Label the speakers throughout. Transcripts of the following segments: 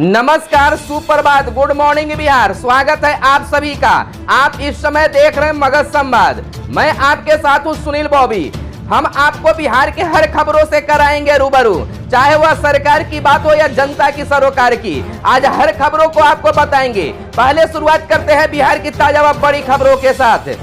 Speaker 1: नमस्कार, सुप्रभात, good morning Bihar. स्वागत है आप सभी का। आप इस समय देख रहे हैं मगध संवाद। मैं आपके साथ हूं सुनील बॉबी। हम आपको बिहार के हर खबरों से कराएंगे रूबरू, चाहे वह सरकार की बात हो या जनता की सरोकार की। आज हर खबरों को आपको बताएंगे। पहले शुरुआत करते हैं बिहार की ताजा व बड़ी खबरों के साथ।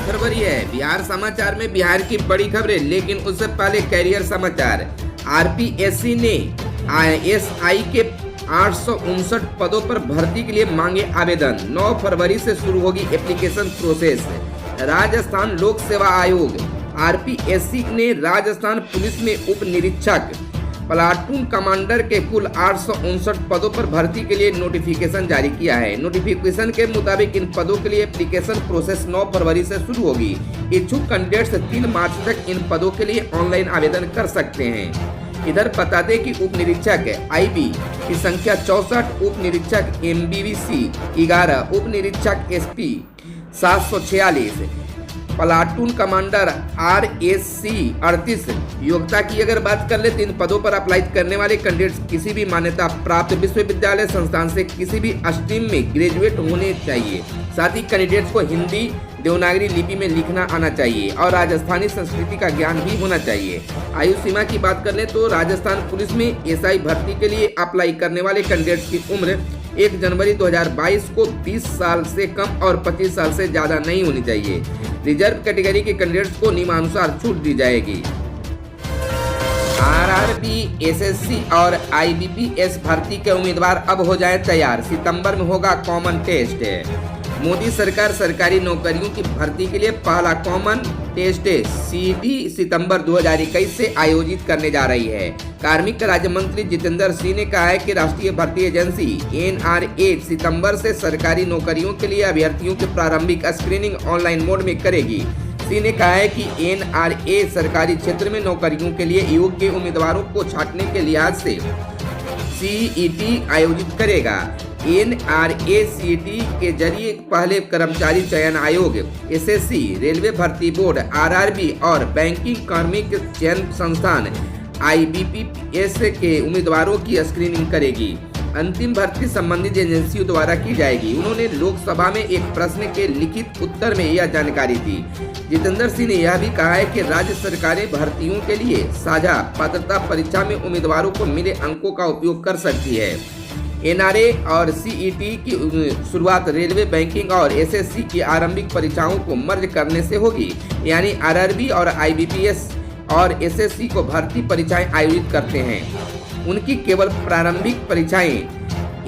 Speaker 1: फरवरी है। बिहार समाचार में बिहार की बड़ी खबरें, लेकिन उससे पहले कैरियर समाचार। आरपीएससी ने एसआई के 859 पदों पर भर्ती के लिए मांगे आवेदन। 9 फरवरी से शुरू होगी एप्लीकेशन प्रोसेस। राजस्थान लोक सेवा आयोग आरपीएससी ने राजस्थान पुलिस में उप निरीक्षक प्लाटून कमांडर के कुल 859 पदों पर भर्ती के लिए नोटिफिकेशन जारी किया है। नोटिफिकेशन के मुताबिक इन पदों के लिए एप्लीकेशन प्रोसेस 9 फरवरी से शुरू होगी। इच्छुक कैंडिडेट्स 3 मार्च तक इन पदों के लिए ऑनलाइन आवेदन कर सकते हैं। इधर बता दें कि उप निरीक्षक आईबी की संख्या 64, उप निरीक्षक एमबीवीसी 11, उप निरीक्षक एसपी 746, प्लाटून कमांडर आरएससी 38। योग्यता की अगर बात कर ले तो इन पदों पर अप्लाई करने वाले कैंडिडेट्स किसी भी मान्यता प्राप्त विश्वविद्यालय संस्थान से किसी भी स्ट्रीम में ग्रेजुएट होने चाहिए। साथ ही कैंडिडेट्स को हिंदी देवनागरी लिपि में लिखना आना चाहिए और राजस्थानी संस्कृति का ज्ञान भी होना चाहिए। आयु सीमा की बात कर ले तो राजस्थान पुलिस में एसआई भर्ती के लिए अप्लाई करने वाले कैंडिडेट्स की उम्र 1 जनवरी 2022 को 20 साल से कम और 25 साल से ज्यादा नहीं होनी चाहिए। रिजर्व कैटेगरी के कैंडिडेट्स को नियमानुसार छूट दी जाएगी। आरआरबी, एसएससी और आईबीपीएस भर्ती के उम्मीदवार अब हो जाएं तैयार। सितंबर में होगा कॉमन टेस्ट। मोदी सरकार सरकारी नौकरियों की भर्ती के लिए पहला कॉमन टेस्ट सीईटी सितंबर 2021 से आयोजित करने जा रही है। कार्मिक राज्य मंत्री जितेंद्र सिंह ने कहा है कि राष्ट्रीय भर्ती एजेंसी एनआरए सितंबर से सरकारी नौकरियों के लिए अभ्यर्थियों की प्रारंभिक स्क्रीनिंग ऑनलाइन मोड में करेगी। सिंह ने कहा है कि एनआरए सरकारी क्षेत्र में नौकरियों के लिए योग्य उम्मीदवारों को छांटने के लिहाज से सीईटी आयोजित करेगा। एनआरए सीईटी के जरिए पहले कर्मचारी चयन आयोग, एसएससी, रेलवे भर्ती बोर्ड, आरआरबी और बैंकिंग कार्मिक चयन संस्थान आईबीपीएस के उम्मीदवारों की स्क्रीनिंग करेगी। अंतिम भर्ती संबंधित एजेंसियों द्वारा की जाएगी। उन्होंने लोकसभा में एक प्रश्न के लिखित उत्तर में यह जानकारी दी। जितेंद्र सिंह ने यह भी कहा है कि राज्य सरकारें भर्तियों के लिए साझा पात्रता परीक्षा में उम्मीदवारों को मिले अंकों का उपयोग कर सकती है। एनआरए और सीईटी की शुरुआत रेलवे, बैंकिंग और एसएससी की आरंभिक परीक्षाओं को मर्ज करने से होगी। यानी आरआरबी और आईबीपीएस और एसएससी को भर्ती परीक्षाएं आयोजित करते हैं, उनकी केवल प्रारंभिक परीक्षाएं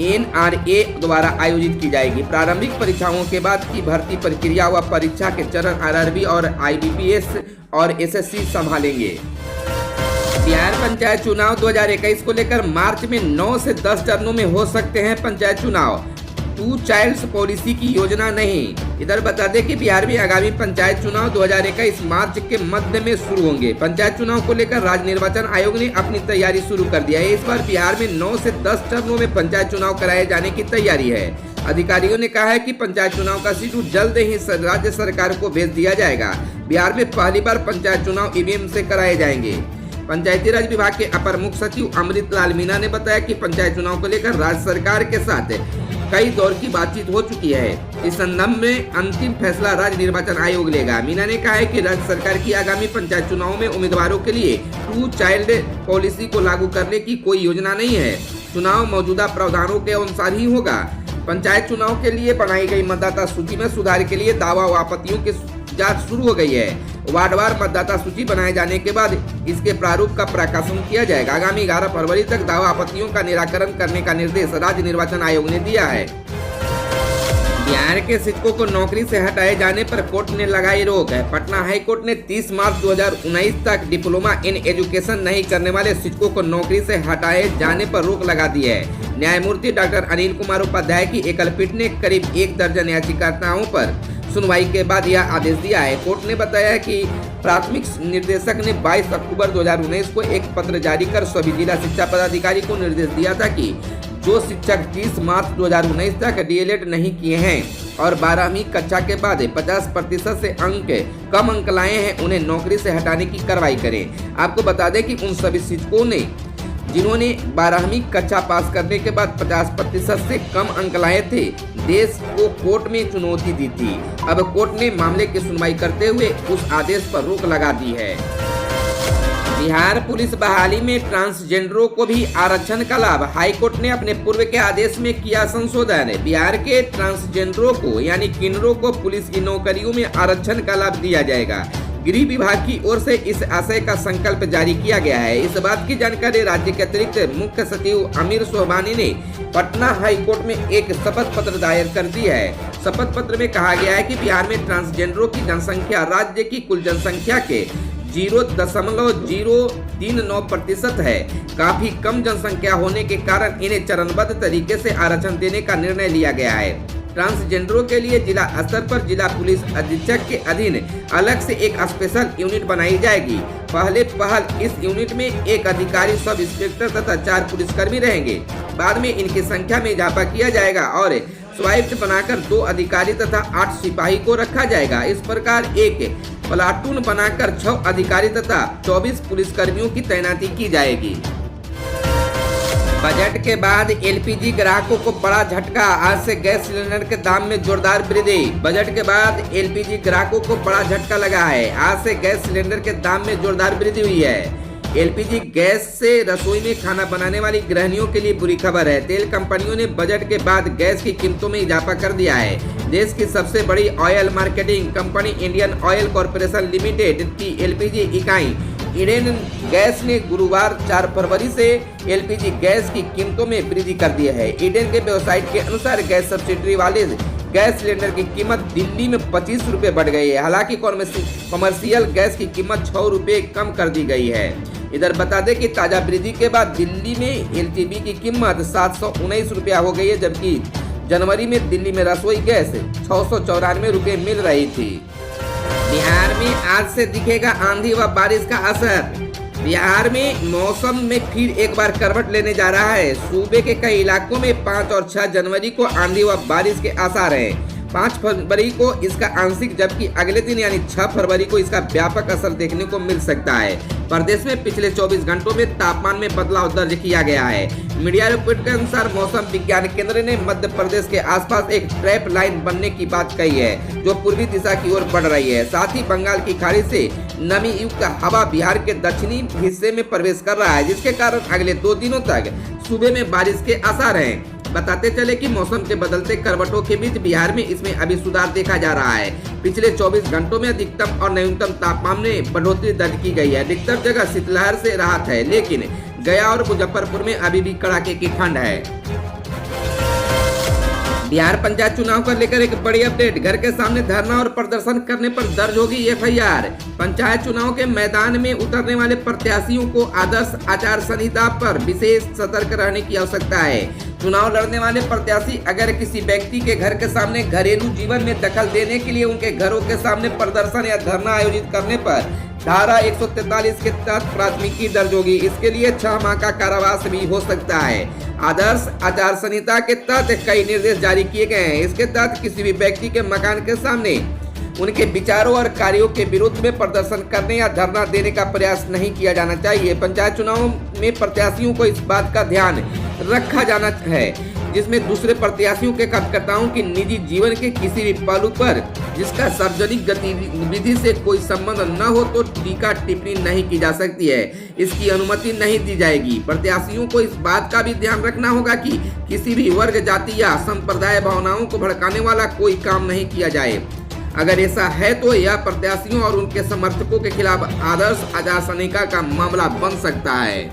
Speaker 1: एनआरए द्वारा आयोजित की जाएगी। प्रारंभिक परीक्षाओं के बाद की भर्ती प्रक्रिया व परीक्षा के चरण आरआरबी और आईबीपीएस और एसएससी संभालेंगे। बिहार पंचायत चुनाव 2021 को लेकर मार्च में 9 से 10 चरणों में हो सकते हैं पंचायत चुनाव। 2 चाइल्ड्स पॉलिसी की योजना नहीं। इधर बता दें कि बिहार में आगामी पंचायत चुनाव 2021 मार्च के मध्य में शुरू होंगे। पंचायत चुनाव को लेकर राज्य निर्वाचन आयोग ने अपनी तैयारी शुरू कर दिया है। इस बार बिहार में 9 से 10 चरणों में पंचायत चुनाव कराए जाने की तैयारी है। अधिकारियों ने कहा है कि पंचायत चुनाव का शेड्यूल जल्द ही राज्य सरकार को भेज दिया जाएगा। बिहार में पहली बार पंचायत चुनाव ईवीएम से कराए जाएंगे। पंचायती राज विभाग के अपर मुख्य सचिव अमृत लाल मीणा ने बताया कि पंचायत चुनाव को लेकर राज्य सरकार के साथ कई दौर की बातचीत हो चुकी है। इस संदर्भ में अंतिम फैसला राज्य निर्वाचन आयोग लेगा। मीणा ने कहा है कि राज्य सरकार की आगामी पंचायत चुनाव में उम्मीदवारों के लिए 2 चाइल्ड पॉलिसी को लागू करने की कोई योजना नहीं है। चुनाव मौजूदा प्रावधानों के अनुसार ही होगा। पंचायत चुनाव के लिए बनाई गई मतदाता सूची में सुधार के लिए दावा व आपत्तियों की जांच शुरू हो गई है। वार्डवार मतदाता सूची बनाए जाने के बाद इसके प्रारूप का प्रकाशन किया जाएगा। आगामी 11 फरवरी तक दावा आपत्तियों का निराकरण करने का निर्देश राज्य निर्वाचन आयोग ने दिया है। बिहार के शिक्षकों को नौकरी से हटाए जाने पर कोर्ट ने लगाई रोक है। पटना हाई कोर्ट ने 30 मार्च 2019 तक डिप्लोमा इन एजुकेशन नहीं करने वाले शिक्षकों को नौकरी से हटाए जाने पर रोक लगा दी है। न्यायमूर्ति डॉक्टर अनिल कुमार उपाध्याय की एकल पीठ ने करीब 1 दर्जन याचिकाओं पर सुनवाई के बाद यह आदेश दिया है। कोर्ट ने बताया कि प्राथमिक निदेशक ने 22 अक्टूबर 2019 को एक पत्र जारी कर सभी जिला शिक्षा पदाधिकारी को निर्देश दिया था कि जो शिक्षक 30 मार्च 2019 तक डीएलएड नहीं किए हैं और 12वीं कक्षा के बाद 50% से कम अंक लाए हैं, उन्हें नौकरी से हटाने की कार्रवाई करें। आपको बता दें कि उन सभी शिक्षकों ने जिन्होंने 12वीं कक्षा पास करने के बाद 50% से कम अंक लाए थे, देश को कोर्ट में चुनौती दी थी। अब कोर्ट ने मामले की सुनवाई करते हुए उस आदेश पर रोक लगा दी है। बिहार पुलिस बहाली में ट्रांसजेंडरों को भी आरक्षण का लाभ, हाईकोर्ट ने अपने पूर्व के आदेश में किया संशोधन। बिहार के ट्रांसजेंडरों को यानी किन्नरों को पुलिस की नौकरियों में आरक्षण का लाभ दिया जाएगा। गृह विभाग की ओर से इस आशय का संकल्प जारी किया गया है। इस बात की जानकारी राज्य के अतिरिक्त मुख्य सचिव आमिर सोहबानी ने पटना हाई कोर्ट में एक शपथ पत्र दायर कर दी है। शपथ पत्र में कहा गया है कि बिहार में ट्रांसजेंडरों की जनसंख्या राज्य की कुल जनसंख्या के 0.039% है। काफी कम जनसंख्या होने के कारण इन्हें चरणबद्ध तरीके से आरक्षण देने का निर्णय लिया गया है। ट्रांसजेंडरों के लिए जिला स्तर पर जिला पुलिस अधीक्षक के अधीन अलग से एक स्पेशल यूनिट बनाई जाएगी। पहल इस यूनिट में एक अधिकारी, सब इंस्पेक्टर तथा 4 पुलिसकर्मी रहेंगे। बाद में इनकी संख्या में इजाफा किया जाएगा और स्वायत्त बनाकर 2 अधिकारी तथा 8 सिपाही को रखा जाएगा। इस प्रकार एक प्लाटून बनाकर 6 अधिकारी तथा 24 पुलिसकर्मियों की तैनाती की जाएगी। बजट के बाद एलपीजी ग्राहकों को बड़ा झटका, आज से गैस सिलेंडर के दाम में जोरदार वृद्धि। बजट के बाद एलपीजी ग्राहकों को बड़ा झटका लगा है। आज से गैस सिलेंडर के दाम में जोरदार वृद्धि हुई है। एलपीजी गैस से रसोई में खाना बनाने वाली गृहिणियों के लिए बुरी खबर है। तेल कंपनियों ने बजट के बाद गैस की कीमतों में इजाफा कर दिया है। देश की सबसे बड़ी oil marketing company Indian oil corporation limited की एलपीजी इकाई ईडेन गैस ने गुरुवार 4 फरवरी से एलपीजी गैस की कीमतों में वृद्धि कर दी है। ईडेन के वेबसाइट के अनुसार गैस सब्सिडी वाले गैस सिलेंडर की कीमत दिल्ली में 25 रुपये बढ़ गई है। हालांकि कॉमर्शियल गैस की कीमत 6 रुपये कम कर दी गई है। इधर बता दें कि ताजा वृद्धि के बाद दिल्ली में एलपीजी की कीमत 719 रुपया हो गई है, जबकि जनवरी में दिल्ली में रसोई गैस 694 रुपये मिल रही थी। बिहार में आज से दिखेगा आंधी व बारिश का असर। बिहार में मौसम में फिर एक बार करवट लेने जा रहा है। सूबे के कई इलाकों में 5 और 6 जनवरी को आंधी व बारिश के आसार हैं। 5 फरवरी को इसका आंशिक, जबकि अगले दिन यानी 6 फरवरी को इसका व्यापक असर देखने को मिल सकता है। प्रदेश में पिछले 24 घंटों में तापमान में बदलाव दर्ज किया गया है। मीडिया रिपोर्ट के अनुसार मौसम विज्ञान केंद्र ने मध्य प्रदेश के आसपास एक ट्रैप लाइन बनने की बात कही है, जो पूर्वी दिशा की ओर बढ़ रही है। साथ ही बंगाल की खाड़ी से नमी युक्त हवा बिहार के दक्षिणी हिस्से में प्रवेश कर रहा है, जिसके कारण अगले 2 दिनों तक सूबे में बारिश के आसार हैं। बताते चले कि मौसम के बदलते करवटों के बीच बिहार में इसमें अभी सुधार देखा जा रहा है। पिछले 24 घंटों में अधिकतम और न्यूनतम तापमान में बढ़ोतरी दर्ज की गई है। अधिकतर जगह शीतलहर से राहत है, लेकिन गया और मुजफ्फरपुर में अभी भी कड़ाके की ठंड है। बिहार पंचायत चुनाव को लेकर एक बड़ी अपडेट। घर के सामने धरना और प्रदर्शन करने पर दर्ज होगी एफआईआर। पंचायत चुनाव के मैदान में उतरने वाले प्रत्याशियों को आदर्श आचार संहिता पर विशेष सतर्क रहने की आवश्यकता है। चुनाव लड़ने वाले प्रत्याशी अगर किसी व्यक्ति के घर के सामने घरेलू जीवन में दखल देने के लिए उनके घरों के सामने प्रदर्शन या धरना आयोजित करने पर धारा 143 के तहत प्राथमिकी दर्ज होगी। इसके लिए 6 माह का कारावास भी हो सकता है। आदर्श आचार संहिता के तहत कई निर्देश जारी किए गए हैं। इसके तहत किसी भी व्यक्ति के मकान के सामने उनके विचारों और कार्यों के विरुद्ध में प्रदर्शन करने या धरना देने का प्रयास नहीं किया जाना चाहिए। पंचायत चुनाव में प्रत्याशियों को इस बात का ध्यान रखा जाना है, जिसमें दूसरे प्रत्याशियों के कार्यकर्ताओं की निजी जीवन के किसी भी पहलू पर जिसका सार्वजनिक गतिविधि से कोई संबंध न हो तो टीका टिप्पणी नहीं की जा सकती है। इसकी अनुमति नहीं दी जाएगी। प्रत्याशियों को इस बात का भी ध्यान रखना होगा कि किसी भी वर्ग, जाति या संप्रदाय भावनाओं को भड़काने वाला कोई काम नहीं किया जाए। अगर ऐसा है तो यह प्रत्याशियों और उनके समर्थकों के खिलाफ आदर्श आचार संहिता का मामला बन सकता है।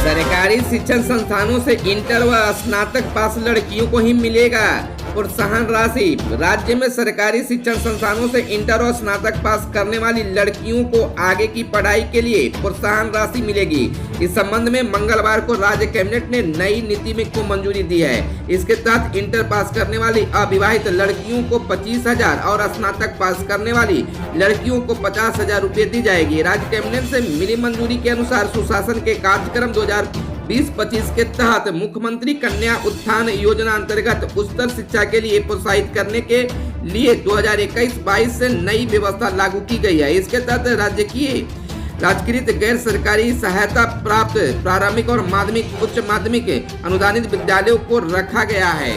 Speaker 1: सरकारी शिक्षण संस्थानों से इंटर व स्नातक पास लड़कियों को ही मिलेगा प्रोत्साहन राशि। राज्य में सरकारी शिक्षण संस्थानों से इंटर और स्नातक पास करने वाली लड़कियों को आगे की पढ़ाई के लिए प्रोत्साहन राशि मिलेगी। इस संबंध में मंगलवार को राज्य कैबिनेट ने नई नीति को मंजूरी दी है। इसके तहत इंटर पास करने वाली अविवाहित लड़कियों को 25,000 और स्नातक पास करने वाली लड़कियों को 50,000 रुपये दी जाएगी। राज्य कैबिनेट से मिली मंजूरी के अनुसार सुशासन के कार्यक्रम 2020 20-25 के तहत मुख्यमंत्री कन्या उत्थान योजना अंतर्गत उच्चतर शिक्षा के लिए प्रोत्साहित करने के लिए 2021-22 से नई व्यवस्था लागू की गई है। इसके तहत राज्य की राजकृत गैर सरकारी सहायता प्राप्त प्रारंभिक और माध्यमिक उच्च माध्यमिक अनुदानित विद्यालयों को रखा गया है।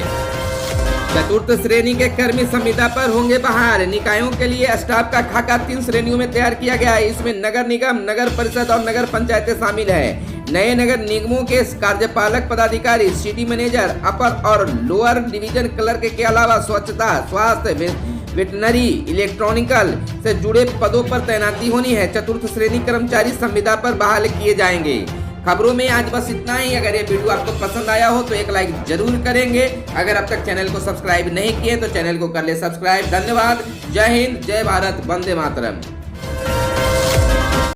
Speaker 1: चतुर्थ श्रेणी के कर्मी संविदा पर होंगे बहाल। निकायों के लिए स्टाफ का खाका 3 श्रेणियों में तैयार किया गया है। इसमें नगर निगम, नगर परिषद और नगर पंचायतें शामिल है। नए नगर निगमों के कार्यपालक पदाधिकारी, सिटी मैनेजर, अपर और लोअर डिवीजन क्लर्क के अलावा स्वच्छता, स्वास्थ्य, वेटनरी, इलेक्ट्रॉनिकल से जुड़े पदों पर तैनाती होनी है। चतुर्थ श्रेणी कर्मचारी संविदा पर बहाल किए जाएंगे। खबरों में आज बस इतना ही। अगर ये वीडियो आपको पसंद आया हो तो एक लाइक जरूर करेंगे। अगर अब तक चैनल को सब्सक्राइब नहीं किए तो चैनल को कर ले सब्सक्राइब। धन्यवाद। जय हिंद, जय भारत, वंदे मातरम।